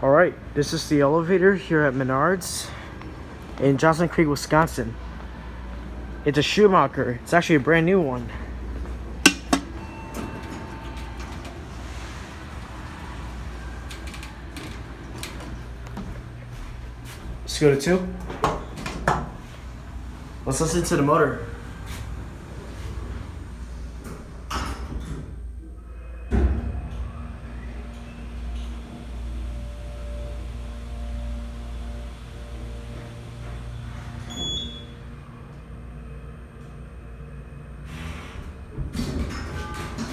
Alright, this is the elevator here at Menards in Johnson Creek, Wisconsin. It's a Schumacher. It's actually a brand new one. Let's go to 2. Let's listen to the motor.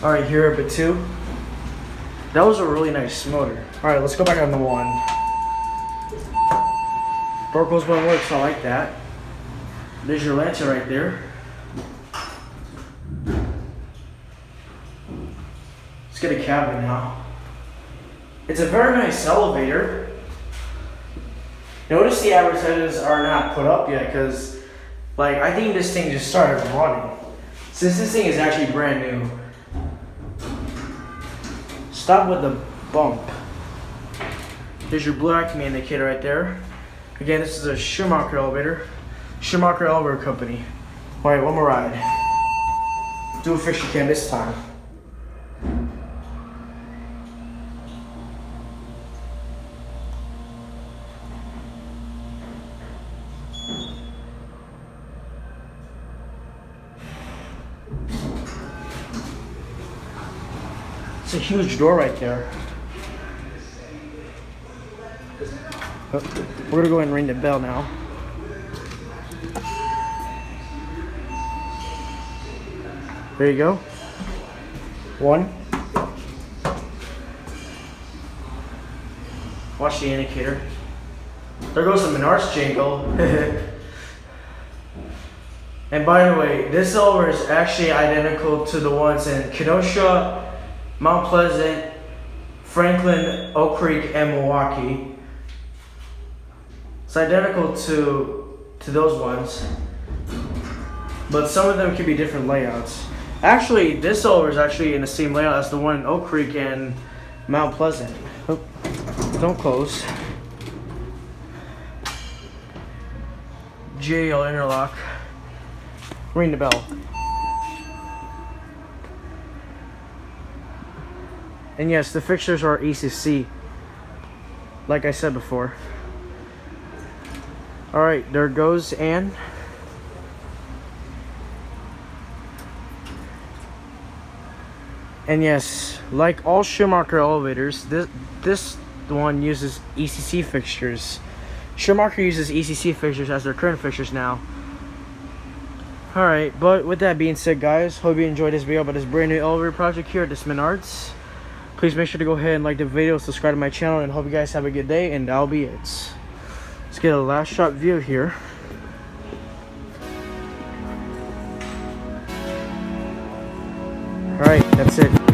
Alright, here at 2. That was a really nice motor. Alright, let's go back on the 1. Door closed button works, I like that. There's your lantern right there. Let's get a cabin now. It's a very nice elevator. Notice the advertisements are not put up yet because, I think this thing just started running. Since this thing is actually brand new. Stop with the bump. There's your blue acme indicator right there. Again, this is a Schumacher elevator. Schumacher Elevator Company. Alright, one more ride. Do a fixture cam this time. It's a huge door right there. We're gonna go ahead and ring the bell now. There you go. 1. Watch the indicator. There goes the Menards jingle. And by the way, this elevator is actually identical to the ones in Kenosha, Mount Pleasant, Franklin, Oak Creek, and Milwaukee. It's identical to those ones, but some of them can be different layouts. Actually, this elevator is actually in the same layout as the one in Oak Creek and Mount Pleasant. Oh, don't close. GAL interlock. Ring the bell. And yes, the fixtures are ECC, like I said before. Alright, there goes Ann. And yes, like all Schumacher elevators, this one uses ECC fixtures. Schumacher uses ECC fixtures as their current fixtures now. Alright, but with that being said, guys, hope you enjoyed this video about this brand new elevator project here at this Menards. Please make sure to go ahead and like the video, subscribe to my channel, and hope you guys have a good day, and that'll be it. Let's get a last shot view here. Alright, that's it.